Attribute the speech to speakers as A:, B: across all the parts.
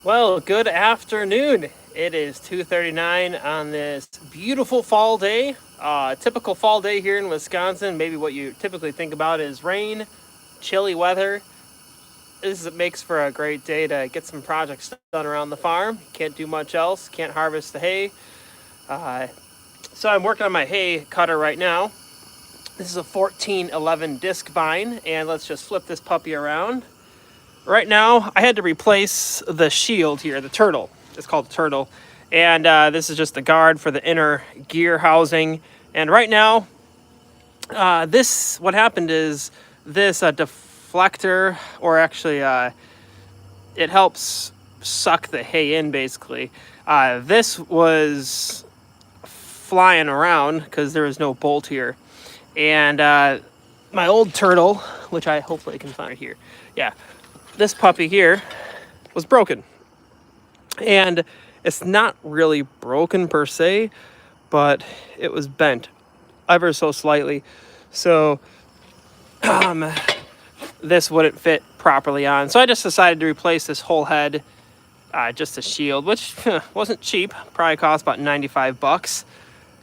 A: Well, good afternoon. It is 2:39 on this beautiful fall day. Typical fall day here in Wisconsin. Maybe what you typically think about is rain, chilly weather. Makes for a great day to get some projects done around the farm. Can't do much else. Can't harvest the hay. Uh, so I'm working on my hay cutter right now. This is a 1411 disc vine, and let's just flip this puppy around. Right now, I had to replace the shield here, the turtle. It's called the turtle. And this is just the guard for the inner gear housing. And right now, what happened is this deflector, or actually, it helps suck the hay in, basically. This was flying around because there was no bolt here. And my old turtle, which I hopefully can find here. Yeah, this puppy here was broken. And it's not really broken per se, but it was bent ever so slightly. So this wouldn't fit properly on. So I just decided to replace this whole head, just a shield, which wasn't cheap. Probably cost about 95 bucks.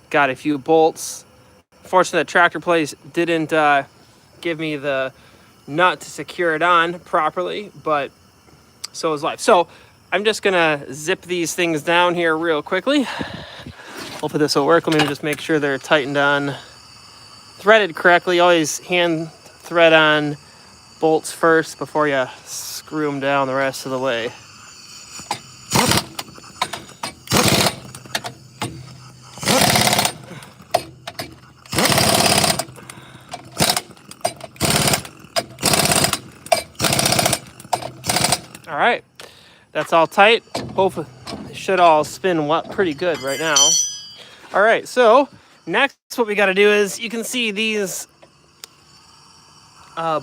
A: Got a few bolts. Fortunately, the tractor place didn't give me the nut to secure it on properly, but so is life. So I'm just gonna zip these things down here real quickly. Hopefully this will work. Let me just make sure they're tightened on, threaded correctly. Always hand thread on bolts first before you screw them down the rest of the way. All right, that's all tight. Hopefully it should all spin pretty good right now. All right, so next what we got to do is, you can see these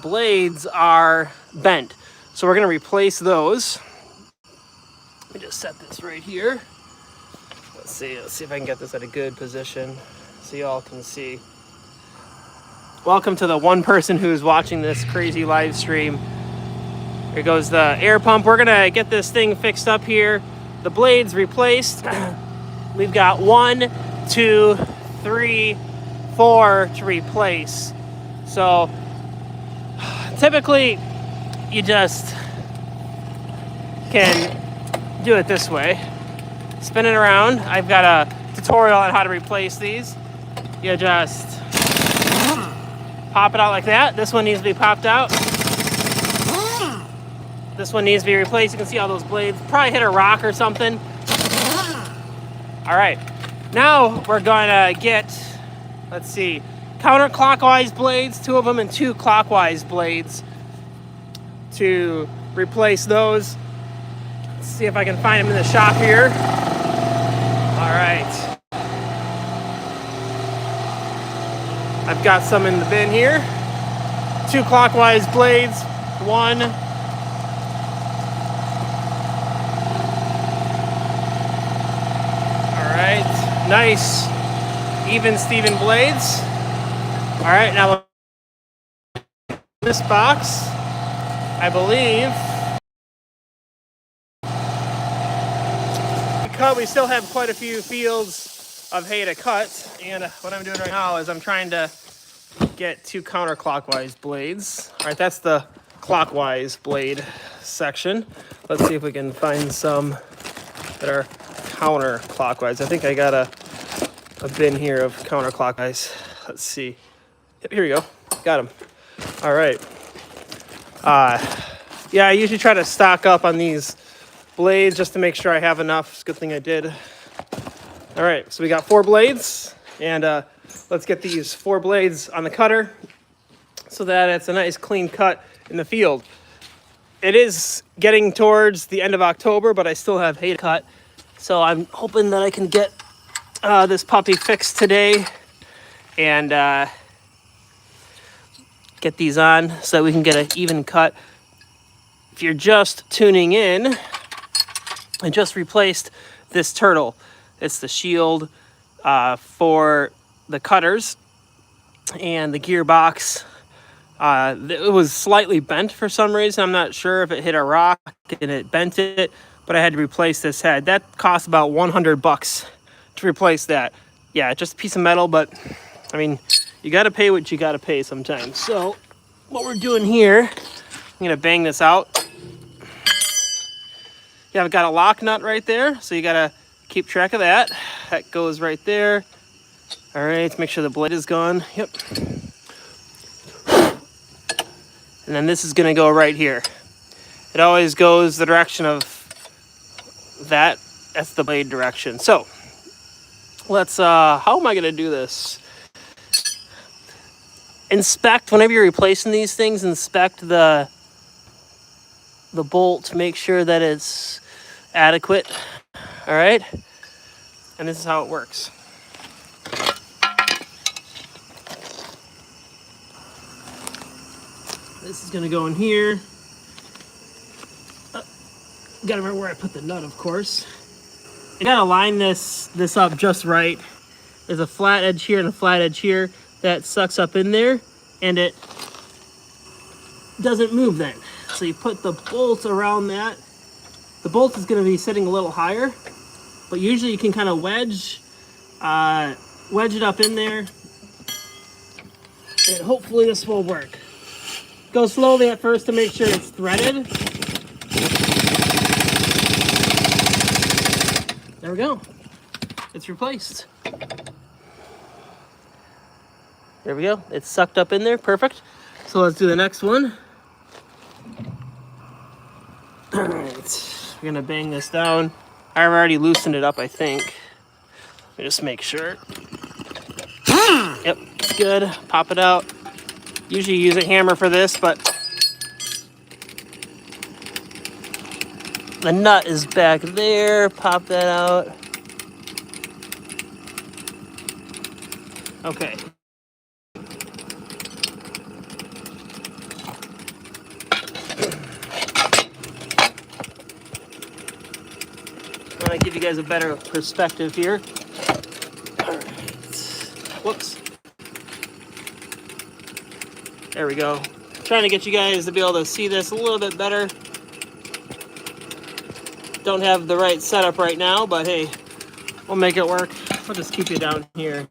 A: blades are bent. So we're going to replace those. Let me just set this right here. Let's see if I can get this at a good position so y'all can see. Welcome to the one person who's watching this crazy live stream. Here goes the air pump. We're gonna get this thing fixed up here. The blades replaced. We've got 1, 2, 3, 4 to replace. So typically you just can do it this way. Spin it around. I've got a tutorial on how to replace these. You just pop it out like that. This one needs to be popped out. This one needs to be replaced. You can see all those blades probably hit a rock or something. All right, now we're gonna get, let's see, counterclockwise blades, 2 of them, and 2 clockwise blades to replace those. Let's see if I can find them in the shop here. All right. I've got some in the bin here. 2 clockwise blades, 1. Nice, even Steven blades. All right, now this box, I believe, we still have quite a few fields of hay to cut, and what I'm doing right now is I'm trying to get 2 counterclockwise blades. All right, that's the clockwise blade section. Let's see if we can find some that are counterclockwise. I think I got a bin here of counterclockwise. Let's see. Yep, here we go. Got them. All right. Yeah, I usually try to stock up on these blades just to make sure I have enough. It's a good thing I did. All right, so we got 4 blades, and let's get these 4 blades on the cutter so that it's a nice clean cut in the field. It is getting towards the end of October, but I still have hay to cut. So I'm hoping that I can get this puppy fixed today and get these on so that we can get an even cut. If you're just tuning in, I just replaced this turtle. It's the shield for the cutters and the gearbox. It was slightly bent for some reason. I'm not sure if it hit a rock and it bent it, but I had to replace this head. That cost about 100 bucks to replace that. Yeah, just a piece of metal, but I mean, you gotta pay what you gotta pay sometimes. So what we're doing here, I'm gonna bang this out. Yeah, I've got a lock nut right there, so you gotta keep track of that. That goes right there. All right, let's make sure the blade is gone. Yep. And then this is gonna go right here. It always goes the direction of that. That's the blade direction. So let's, how am I gonna do this? Inspect, whenever you're replacing these things, inspect the bolt to make sure that it's adequate. All right, and this is how it works. This is gonna go in here. Gotta remember where I put the nut, of course. You gotta line this up just right. There's a flat edge here and a flat edge here that sucks up in there, and it doesn't move then. So you put the bolt around that. The bolt is gonna be sitting a little higher, but usually you can kind of wedge it up in there, and hopefully this will work. Go slowly at first to make sure it's threaded. There we go. It's replaced. There we go. It's sucked up in there. Perfect. So let's do the next one. All right. We're gonna bang this down. I've already loosened it up, I think. Let me just make sure. Yep, it's good. Pop it out. Usually use a hammer for this, but the nut is back there. Pop that out. Okay. I want to give you guys a better perspective here. All right. Whoops. There we go. Trying to get you guys to be able to see this a little bit better. Don't have the right setup right now, but hey, we'll make it work. I'll just keep you down here.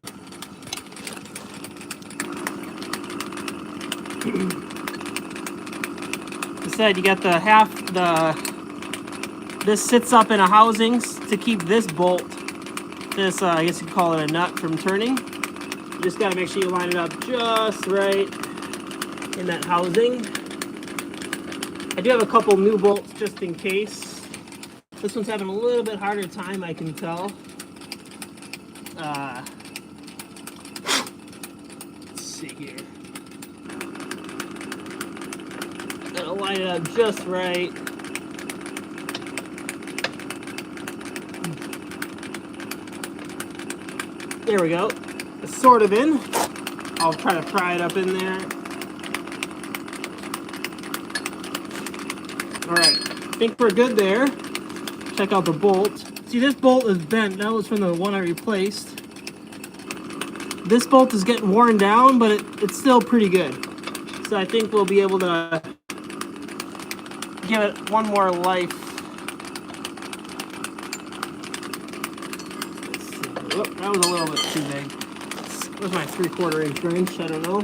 A: Instead, you got this sits up in a housing to keep this bolt, I guess you could call it a nut, from turning. You just gotta make sure you line it up just right in that housing. I do have a couple new bolts just in case. This one's having a little bit harder time, I can tell. Let's see here. Gotta line it up just right. There we go. It's sort of in. I'll try to pry it up in there. All right, I think we're good there. Check out the bolt. See, this bolt is bent. That was from the one I replaced. This bolt is getting worn down, but it's still pretty good. So I think we'll be able to give it one more life. Let's see. Oh, that was a little bit too big. Where's my 3/4 inch wrench? I don't know.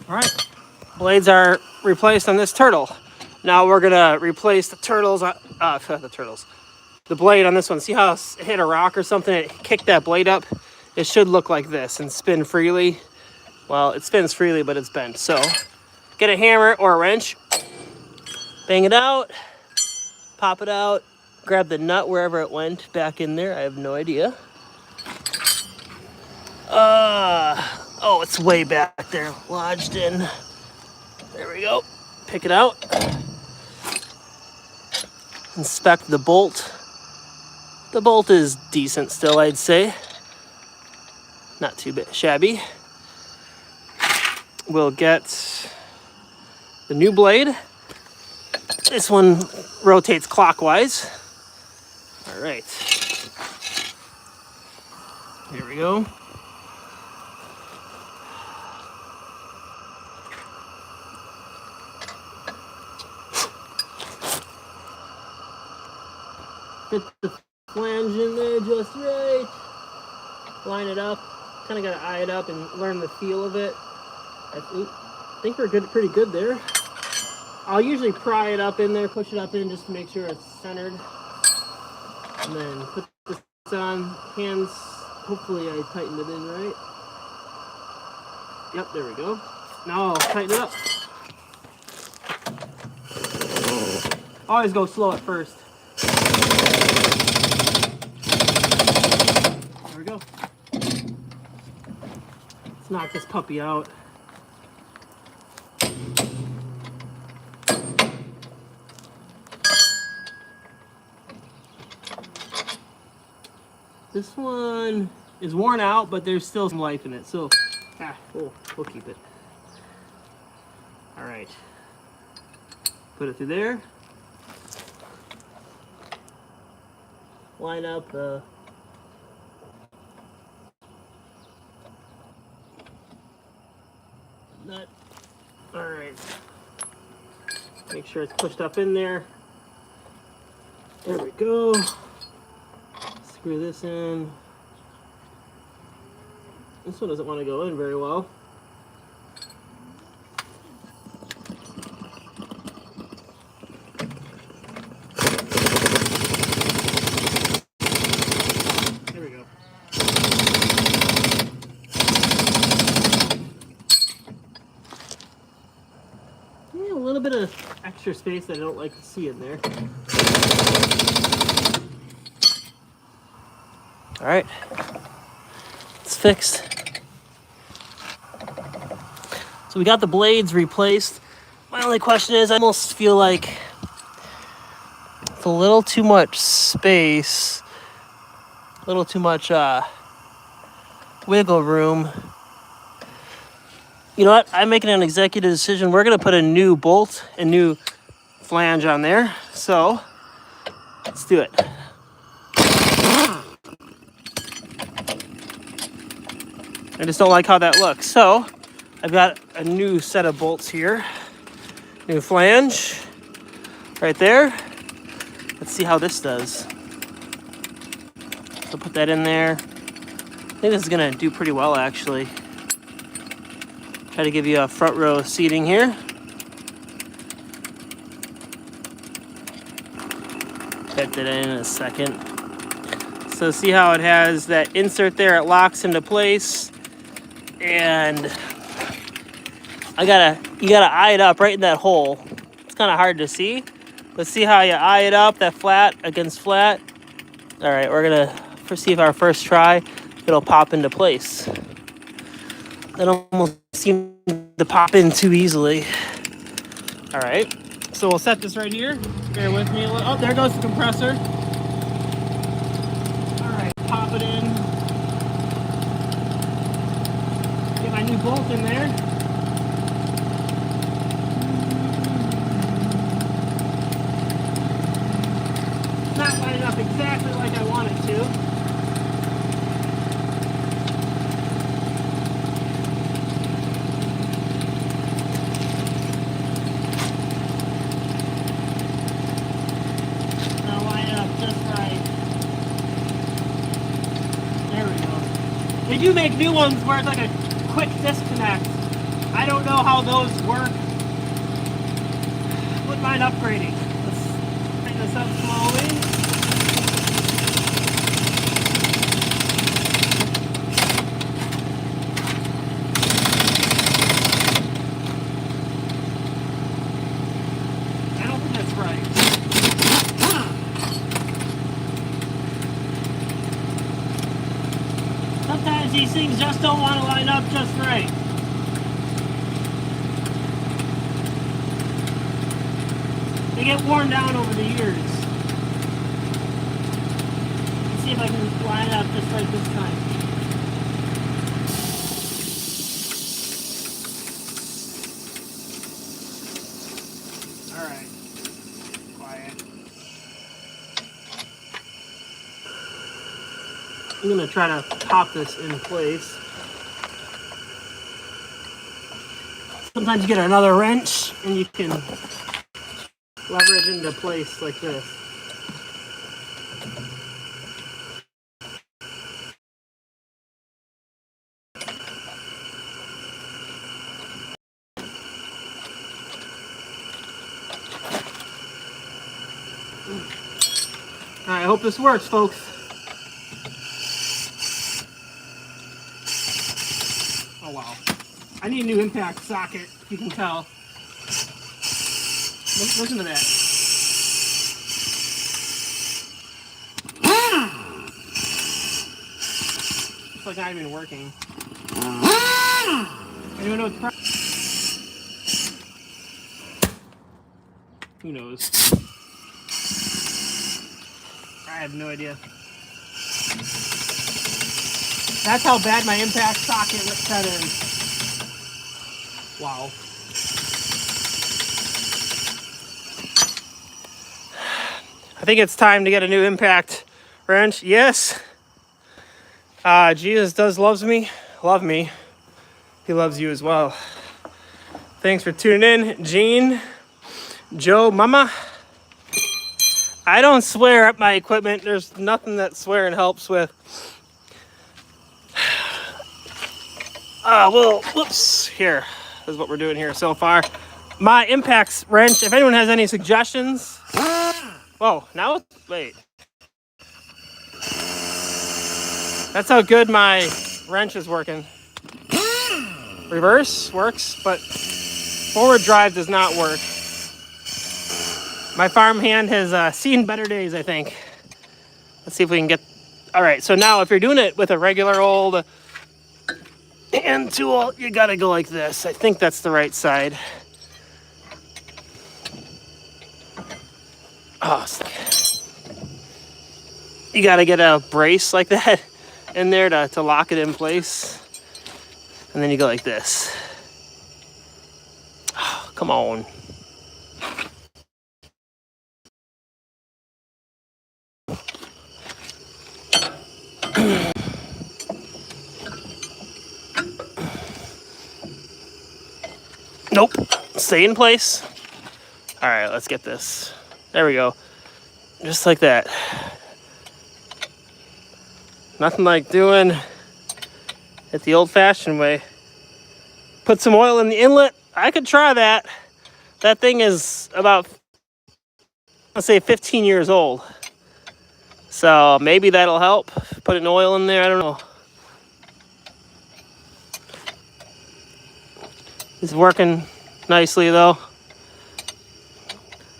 A: All right, blades are replaced on this turtle. Now we're gonna replace the the blade on this one. See how it hit a rock or something? It kicked that blade up. It should look like this and spin freely. Well, it spins freely, but it's bent. So get a hammer or a wrench, bang it out, pop it out, grab the nut wherever it went back in there. I have no idea. Oh, it's way back there, lodged in. There we go. Pick it out. Inspect the bolt. The bolt is decent still, I'd say. Not too shabby. We'll get the new blade. This one rotates clockwise. All right. Here we go. Fit the flange in there just right. Line it up. Kind of got to eye it up and learn the feel of it. I think we're good, pretty good there. I'll usually pry it up in there, push it up in just to make sure it's centered. And then put this on, hands, hopefully I tightened it in right. Yep, there we go. Now I'll tighten it up. Always go slow at first. There we go. Let's knock this puppy out. This one is worn out, but there's still some life in it, so we'll keep it. All right, put it through there. Line up the nut. All right, make sure it's pushed up in there. There we go. Screw this in. This one doesn't want to go in very well. There we go. Yeah, a little bit of extra space that I don't like to see in there. All right, it's fixed. So we got the blades replaced. My only question is, I almost feel like it's a little too much space, a little too much wiggle room. You know what? I'm making an executive decision. We're gonna put a new bolt, a new flange on there. So let's do it. I just don't like how that looks. So I've got a new set of bolts here. New flange right there. Let's see how this does. So put that in there. I think this is gonna do pretty well actually. Try to give you a front row seating here. Fit that in a second. So see how it has that insert there, it locks into place. And you gotta eye it up right in that hole. It's kind of hard to see, but see how you eye it up, that flat against flat. All right, we're gonna see if our first try, it'll pop into place. That almost seemed to pop in too easily. All right, so we'll set this right here. Bear with me a little. Oh, there goes the compressor. All right, pop it in. Get my new bolt in there. Not lining up exactly like I want it to. Now line it up just right. There we go. They do make new ones where it's like a quick disconnect. I don't know how those work. Wouldn't mind upgrading. Let's tighten this up slowly. I don't think that's right. Sometimes these things just don't want to line up just right. They get worn down over the years. Let's see if I can line it up just right this time. All right. Quiet. I'm gonna try to pop this in place. Sometimes you get another wrench and you can leverage into place like this. I hope this works, folks. Oh, wow. I need a new impact socket, if you can tell. Listen to that. It's like not even working. Anyone know what's Who knows? I have no idea. That's how bad my impact socket set is. Wow. I think it's time to get a new impact wrench. Yes. Jesus does love me. He loves you as well. Thanks for tuning in, Gene, Joe, Mama. I don't swear at my equipment. There's nothing that swearing helps with. Well, whoops. Here. This is what we're doing here so far. My impact wrench, if anyone has any suggestions. Whoa, now, wait. That's how good my wrench is working. Reverse works, but forward drive does not work. My farm hand has seen better days, I think. Let's see if we can get... All right, so now if you're doing it with a regular old hand tool, you gotta go like this. I think that's the right side. Oh, you gotta get a brace like that in there to lock it in place. And then you go like this. Oh, come on. Nope. Stay in place. All right, let's get this. There we go. Just like that. Nothing like doing it the old-fashioned way. Put some oil in the inlet. I could try that. That thing is about, let's say, 15 years old. So maybe that'll help. Putting oil in there, I don't know. It's working nicely though.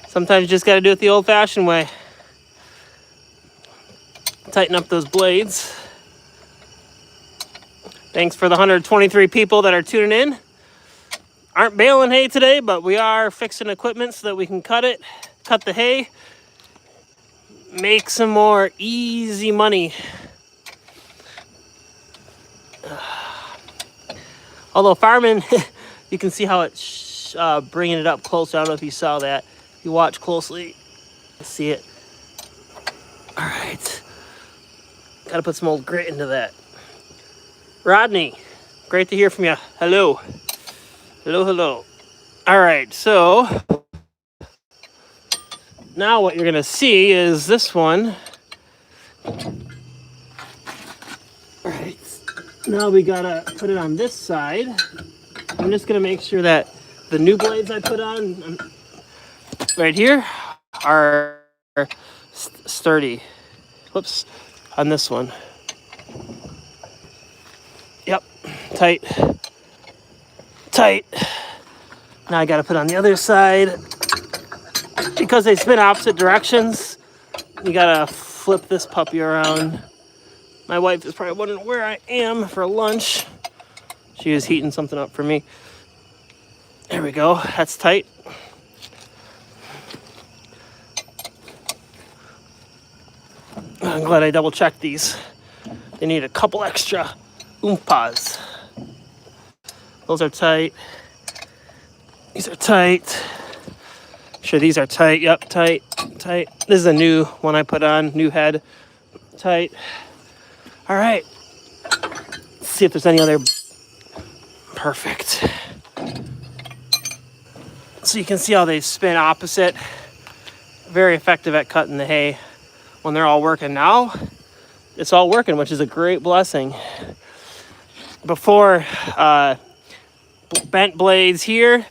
A: Sometimes you just got to do it the old-fashioned way. Tighten up those blades. Thanks for the 123 people that are tuning in. Aren't baling hay today, but we are fixing equipment so that we can cut the hay, make some more easy money. Although farming, you can see how it's bringing it up closer. I don't know if you saw that. If you watch closely, you'll see it. All right. Got to put some old grit into that. Rodney, great to hear from you. Hello. Hello. All right, so now what you're going to see is this one. All right, now we got to put it on this side. I'm just going to make sure that the new blades I put on right here are sturdy. Whoops, on this one. Yep, tight. Now I gotta put on the other side. Because they spin opposite directions, you gotta flip this puppy around. My wife is probably wondering where I am for lunch. She is heating something up for me. There we go, that's tight. I'm glad I double checked these. They need a couple extra oompas. Those are tight. These are tight. Sure, these are tight. Yep, tight. This is a new one I put on, new head. Tight. All right. Let's see if there's any other. Perfect. So you can see how they spin opposite. Very effective at cutting the hay when they're all working. Now it's all working, which is a great blessing. Before, bent blades here.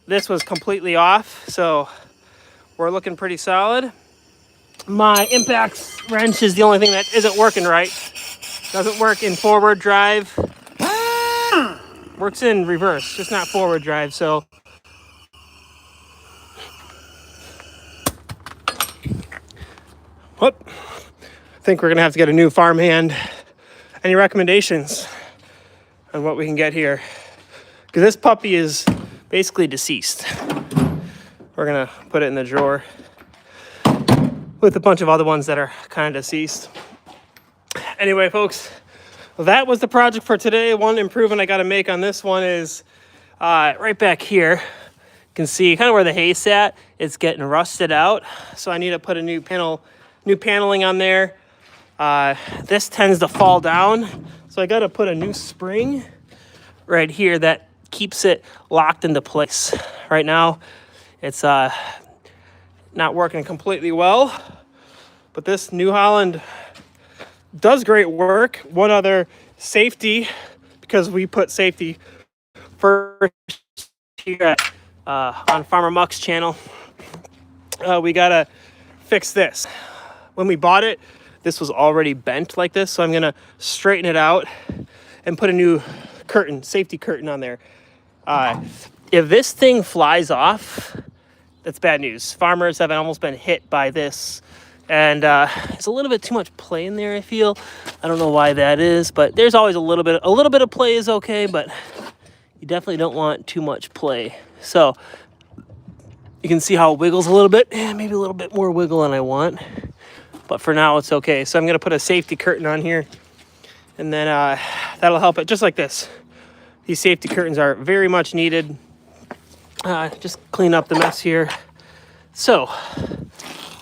A: This was completely off, so we're looking pretty solid. My impact wrench is the only thing that isn't working right. Doesn't work in forward drive. Works in reverse, just not forward drive. So whoop. I think we're gonna have to get a new farmhand. Any recommendations on what we can get here? Because this puppy is basically deceased. We're gonna put it in the drawer with a bunch of other ones that are kind of deceased. Anyway, folks, that was the project for today. One improvement I got to make on this one is right back here. You can see kind of where the hay sat. It's getting rusted out, so I need to put a new paneling on there. This tends to fall down, so I got to put a new spring right here that keeps it locked into place. Right now, it's not working completely well, but this New Holland does great work. One other safety, because we put safety first here at, on Farmer Muck's channel, we gotta fix this. When we bought it, this was already bent like this, so I'm gonna straighten it out and put a new curtain, safety curtain on there. If this thing flies off, that's bad news. Farmers have almost been hit by this, and there's a little bit too much play in there, I feel. I don't know why that is, but there's always a little bit of play is okay, but you definitely don't want too much play. So you can see how it wiggles a little bit. Maybe a little bit more wiggle than I want, but for now it's okay. So I'm gonna put a safety curtain on here, and then that'll help it, just like this. These safety curtains are very much needed. Just clean up the mess here. So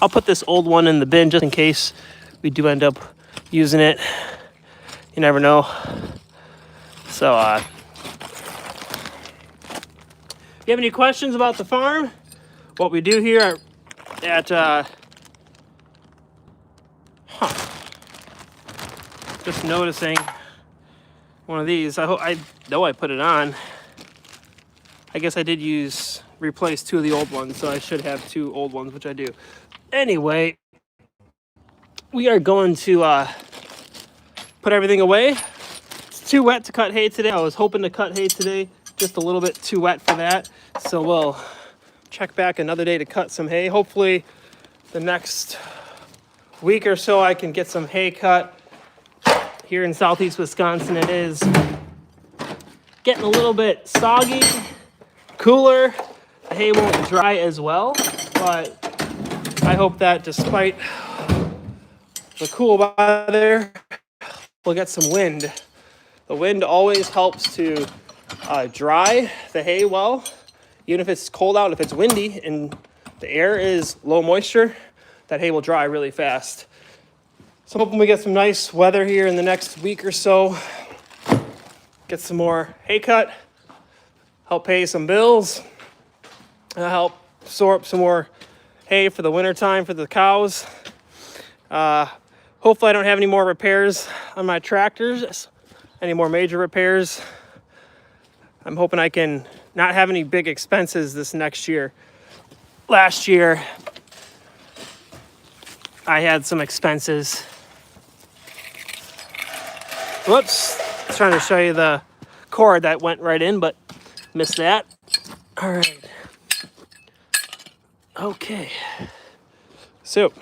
A: I'll put this old one in the bin just in case we do end up using it. You never know. So if you have any questions about the farm, what we do here at just noticing one of these. I know I put it on. I guess I did replace two of the old ones, so I should have two old ones, which I do. Anyway, we are going to put everything away. It's too wet to cut hay today. I was hoping to cut hay today, just a little bit too wet for that. So we'll check back another day to cut some hay. Hopefully the next week or so I can get some hay cut. Here in southeast Wisconsin, it is getting a little bit soggy, cooler. The hay won't dry as well, but I hope that despite the cool weather, we'll get some wind. The wind always helps to dry the hay well. Even if it's cold out, if it's windy and the air is low moisture, that hay will dry really fast. So I'm hoping we get some nice weather here in the next week or so. Get some more hay cut, help pay some bills, help store up some more hay for the winter time for the cows. Hopefully I don't have any more repairs on my tractors, any more major repairs. I'm hoping I can not have any big expenses this next year. Last year, I had some expenses. Whoops, I was trying to show you the cord that went right in, but missed that. All right. Okay. So,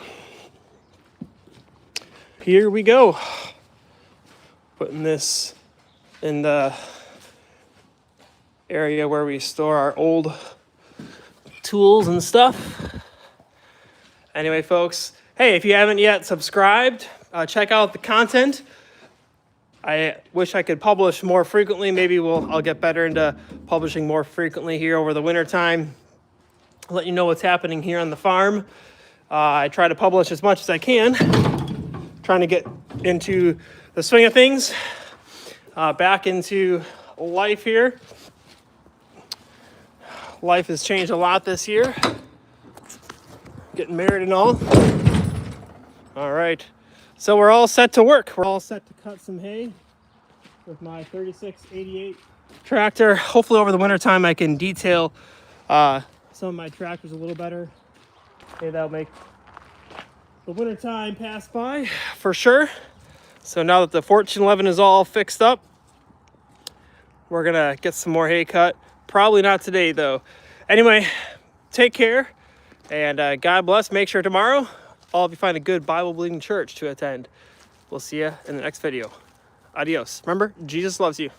A: here we go. Putting this in the area where we store our old tools and stuff. Anyway, folks, hey, if you haven't yet subscribed, check out the content. I wish I could publish more frequently. Maybe I'll get better into publishing more frequently here over the winter time. I'll let you know what's happening here on the farm. I try to publish as much as I can, trying to get into the swing of things, back into life here. Life has changed a lot this year. Getting married and all. All right. So we're all set to work. We're all set to cut some hay with my 3688 tractor. Hopefully over the winter time I can detail some of my tractors a little better. Maybe that'll make the winter time passed by for sure. So now that the 1411 is all fixed up, we're gonna get some more hay cut. Probably not today though. Anyway, take care and God bless. Make sure tomorrow all of you find a good Bible believing church to attend. We'll see you in the next video. Adios. Remember, Jesus loves you.